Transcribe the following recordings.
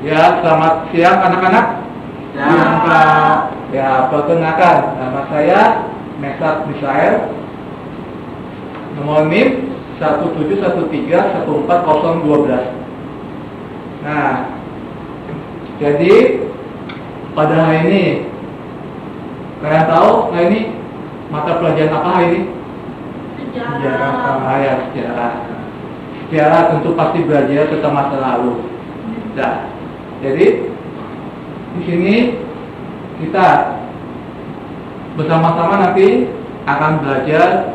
Ya, selamat siang anak-anak. Siang, Pak. Ya, perkenalkan, nama saya Mesat Misael. Nomor NIM 171314012. Nah, jadi pada hari ini kalian tahu ini mata pelajaran apa hari ini? Sejarah. Ya, sejarah. Sejarah tentu pasti belajar tentang masa lalu. Nah, jadi di sini kita bersama-sama nanti akan belajar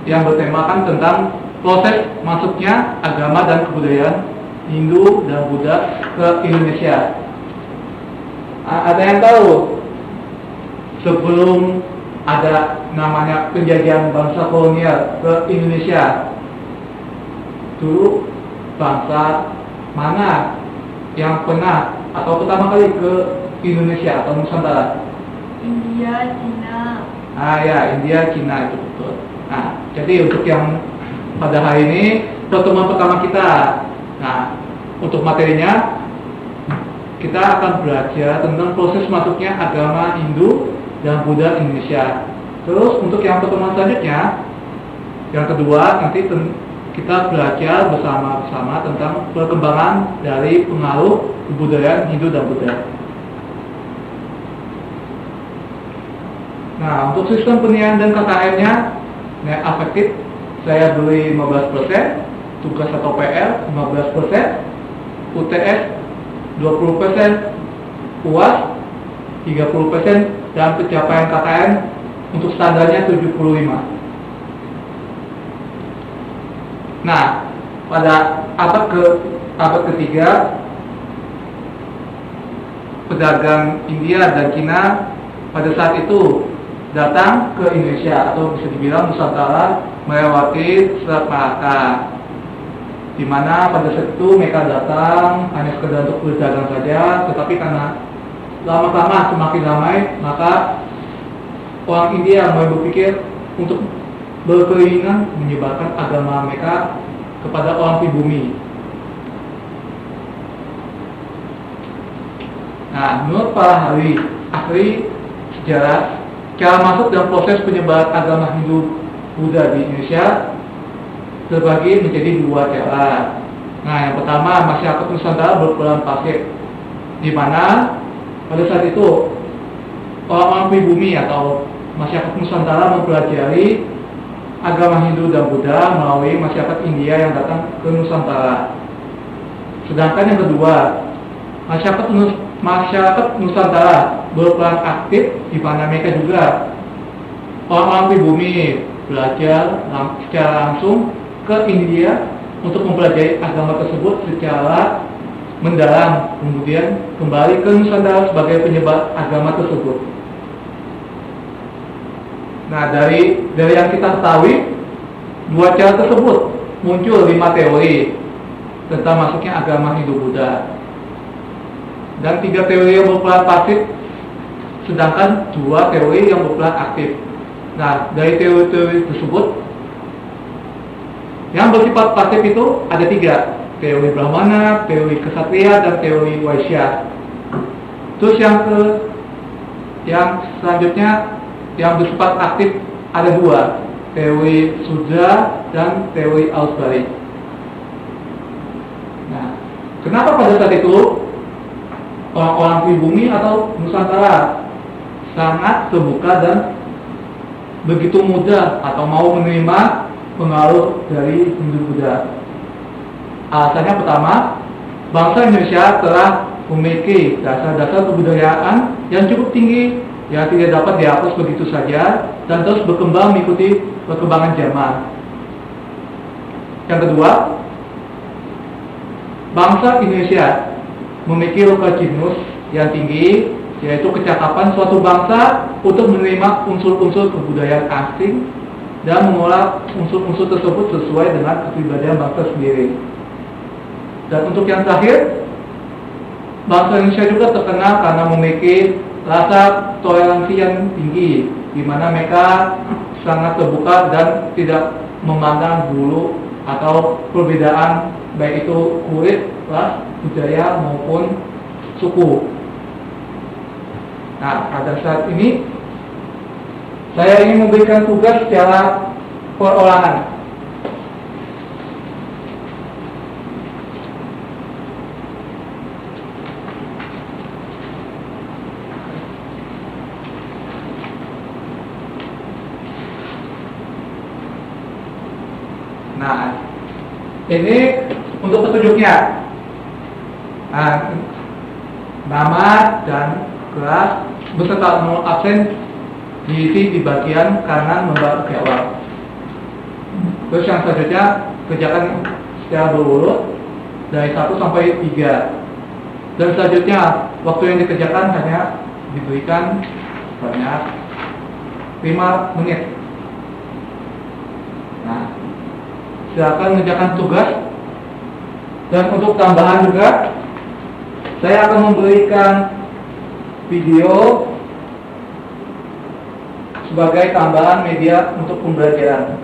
yang bertemakan tentang proses masuknya agama dan kebudayaan Hindu dan Buddha ke Indonesia. Ada yang tahu sebelum ada namanya penjajahan bangsa kolonial ke Indonesia, dulu bangsa mana yang pernah atau pertama kali ke Indonesia atau Nusantara? India, Cina. Ya, India, Cina, itu betul. Nah, jadi untuk yang pada hari ini pertemuan pertama kita. Nah, untuk materinya kita akan belajar tentang proses masuknya agama Hindu dan Buddha Indonesia. Terus untuk yang pertemuan selanjutnya, yang kedua, nanti kita belajar bersama-sama tentang perkembangan dari pengaruh kebudayaan Hindu dan Buddha. Nah, untuk sistem penilaian dan KKN-nya net efektif saya beri 15%, tugas atau PR 15%, UTS 20%, UAS 30%, dan pencapaian KKN untuk standarnya 75. Nah, pada abad ketiga, pedagang India dan Cina pada saat itu datang ke Indonesia atau bisa dibilang Nusantara melewati Selat Malaka, di mana pada saat itu mereka datang hanya sekedar untuk berdagang saja, tetapi karena lama-lama semakin ramai, maka orang India mulai berpikir untuk berkeinginan menyebarkan agama mereka kepada orang pribumi. Nah, menurut para ahli sejarah, cara masuk dan proses penyebaran agama Hindu Buddha di Indonesia terbagi menjadi dua cara. Nah, yang pertama, masyarakat Nusantara berperan pasif, di mana pada saat itu orang-orang pribumi atau masyarakat Nusantara mempelajari agama Hindu dan Buddha melalui masyarakat India yang datang ke Nusantara. Sedangkan yang kedua, masyarakat Nusantara berperan aktif, di mana mereka juga orang-orang pribumi belajar secara langsung ke India untuk mempelajari agama tersebut secara mendalam, kemudian kembali ke Nusantara sebagai penyebar agama tersebut. Nah, dari yang kita ketahui, dua cara tersebut muncul 5 teori tentang masuknya agama Hindu Buddha, dan 3 teori yang berperan pasif, sedangkan 2 teori yang berperan aktif. Nah, dari teori-teori tersebut, yang bersifat pasif itu ada 3, teori Brahmana, teori Ksatria, dan teori Waisya. Terus yang selanjutnya yang bersifat aktif ada 2, teori Sudra dan teori Arus Balik. Nah, kenapa pada saat itu orang-orang pribumi atau Nusantara sangat terbuka dan begitu mudah atau mau menerima pengaruh dari Hindu Buddha? Alasannya pertama, bangsa Indonesia telah memiliki dasar-dasar kebudayaan yang cukup tinggi, yang tidak dapat dihapus begitu saja dan terus berkembang mengikuti perkembangan zaman. Yang kedua, bangsa Indonesia memiliki lokal genius yang tinggi, yaitu kecakapan suatu bangsa untuk menerima unsur-unsur kebudayaan asing dan mengolah unsur-unsur tersebut sesuai dengan kepribadian bangsa sendiri. Dan untuk yang terakhir, bangsa Indonesia juga terkenal karena memiliki rasa toleransi yang tinggi, di mana mereka sangat terbuka dan tidak memandang bulu atau perbedaan baik itu kulit, ras, budaya maupun suku. Nah, pada saat ini saya ingin memberikan tugas secara perorangan. Nah, ini untuk petunjuknya. Nah, nama dan kelas beserta nomor absen diisi di bagian kanan lembar jawab. Terus yang selanjutnya kerjakan secara berurut dari 1 sampai 3. Dan selanjutnya waktu yang dikerjakan hanya diberikan sebanyak 5 menit. Nah, silakan mengerjakan tugas. Dan untuk tambahan juga, saya akan memberikan video sebagai tambahan media untuk pembelajaran.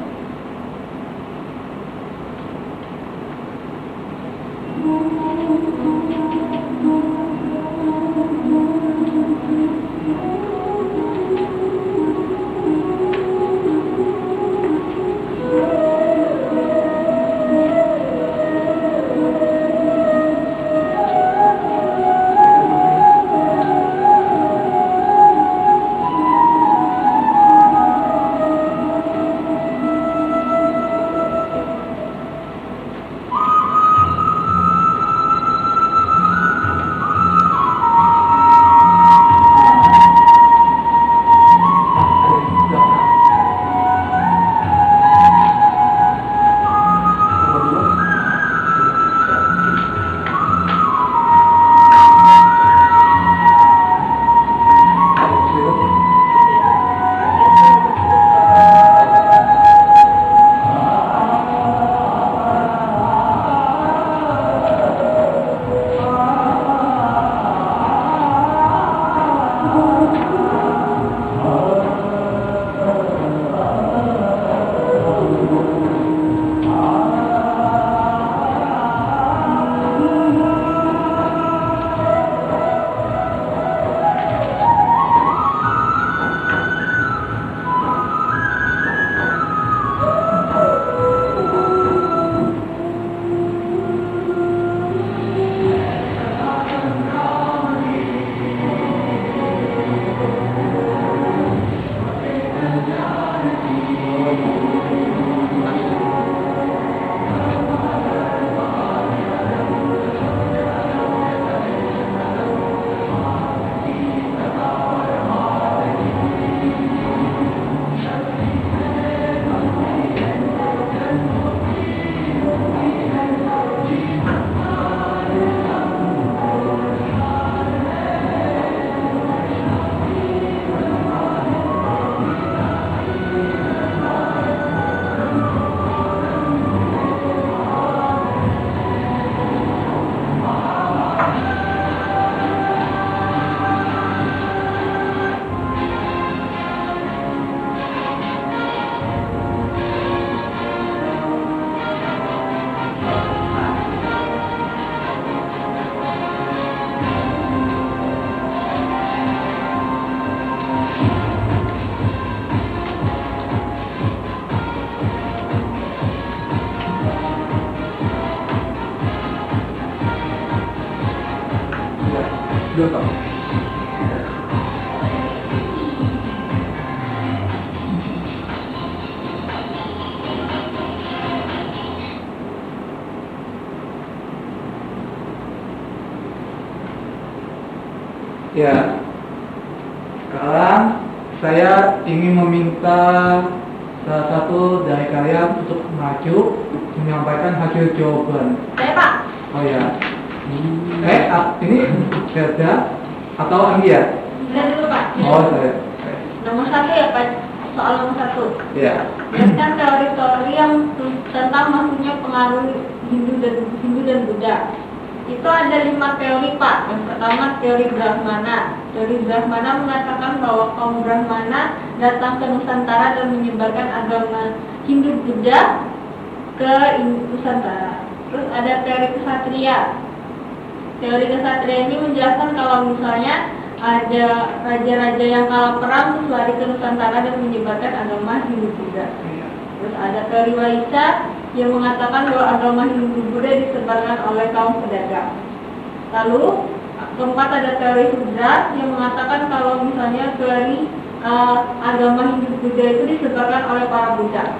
Ya, sekarang saya ingin meminta salah satu dari kalian untuk maju menyampaikan hasil jawaban. Saya Pak. Oh ya, ini Serda atau Anggia? Saya dulu Pak. Oh saya. Nomor 1 ya Pak. Soal nomor 1. Ya. Jelaskan teori-teori yang tentang masuknya pengaruh Hindu dan Buddha. Itu ada 5 teori Pak. Yang pertama teori Brahmana. Teori Brahmana mengatakan bahwa kaum Brahmana datang ke Nusantara dan menyebarkan agama Hindu Buddha ke Nusantara. Terus ada teori Ksatria. Teori kesatria ini menjelaskan kalau misalnya ada raja-raja yang kalah perang terus lari ke Nusantara dan menyebarkan agama Hindu-Buddha. Terus ada teori Waisa yang mengatakan bahwa agama Hindu-Buddha disebarkan oleh kaum pedagang. Lalu keempat ada teori Sudra yang mengatakan kalau misalnya teori agama Hindu-Buddha itu disebarkan oleh para Buddha.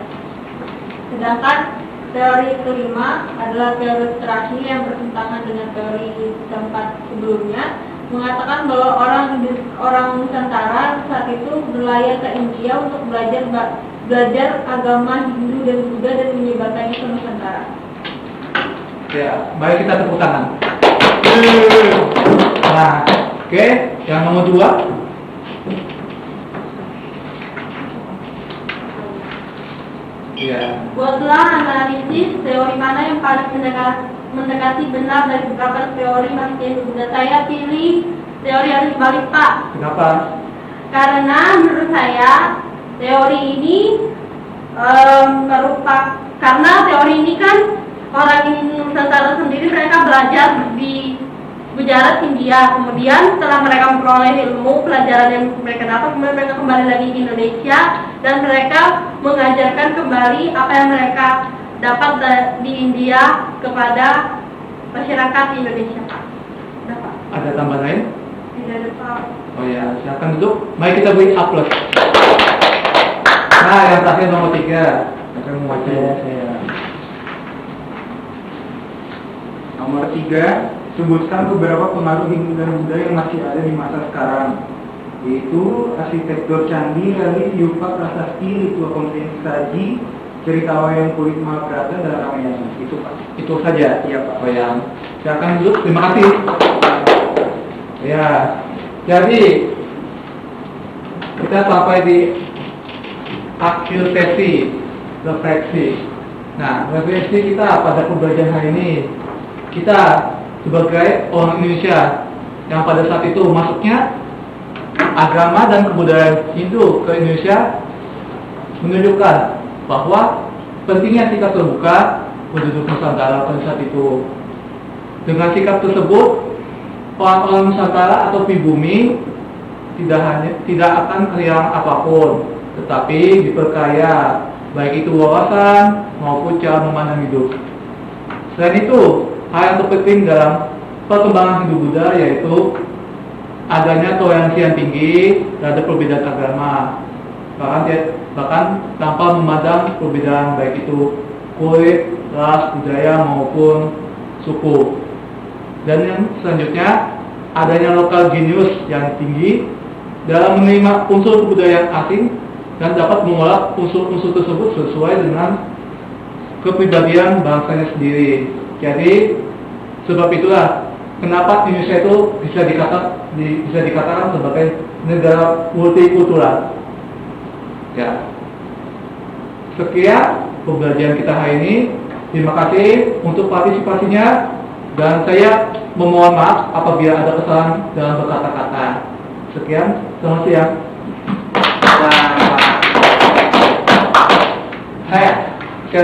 Sedangkan teori kelima adalah teori terakhir yang bertentangan dengan teori keempat sebelumnya, mengatakan bahwa orang Nusantara saat itu berlayar ke India untuk belajar agama Hindu dan Buddha dan menyebarkannya ke Nusantara. Ya, mari kita tepuk tangan. Nah, oke, yang nomor 2. Ya. Buatlah analisis teori mana yang paling mendekati benar dari beberapa teori masing Buddha. Saya pilih teori arus balik, Pak. Kenapa? Karena menurut saya teori ini karena teori ini kan orang Nusantara sendiri mereka belajar di Gujarat, India. Kemudian setelah mereka memperoleh ilmu pelajaran yang mereka dapat, kemudian mereka kembali lagi ke Indonesia dan mereka mengajarkan kembali apa yang mereka dapat di India kepada masyarakat Indonesia, Pak. Sudah, Pak. Ada tambahan lain? Tidak ada, Pak. Oh ya, silakan duduk. Mari kita beri aplaus. Nah, yang terakhir nomor 3. Akan membaca saya. Nomor 3, sebutkan beberapa pengaruh Hindu dan Buddha yang masih ada di masa sekarang, yaitu arsitektur candi, relif, yupa, prasasti, ritual kompetensi saji, cerita wayang kulit Mahabharata, dan Ramayana. Itu, Pak. Itu saja. Iya, Pak. Wayang. Silakan duduk. Terima kasih. Ya, jadi kita sampai di akhir sesi refleksi. Nah, refleksi kita pada pembelajaran hari ini, kita sebagai orang Indonesia yang pada saat itu masuknya agama dan kebudayaan Hindu ke Indonesia menunjukkan bahwa pentingnya sikap terbuka penduduk Nusantara pada saat itu. Dengan sikap tersebut, orang-orang Nusantara atau pribumi tidak akan kehilangan apapun, tetapi diperkaya baik itu wawasan maupun cara memandang hidup. Selain itu, hal yang terpenting dalam perkembangan Hindu-Buddha yaitu adanya toleransi yang tinggi terhadap perbedaan agama, bahkan tanpa memandang perbedaan baik itu kulit, ras, budaya maupun suku. Dan yang selanjutnya, adanya lokal genius yang tinggi dalam menerima unsur kebudayaan asing dan dapat mengolah unsur-unsur tersebut sesuai dengan kepribadian bangsanya sendiri. Jadi sebab itulah kenapa Indonesia itu bisa dikatakan sebagai negara multikultural. Ya. Sekian pembelajaran kita hari ini. Terima kasih untuk partisipasinya dan saya memohon maaf apabila ada kesalahan dalam berkata-kata. Sekian, selamat siang.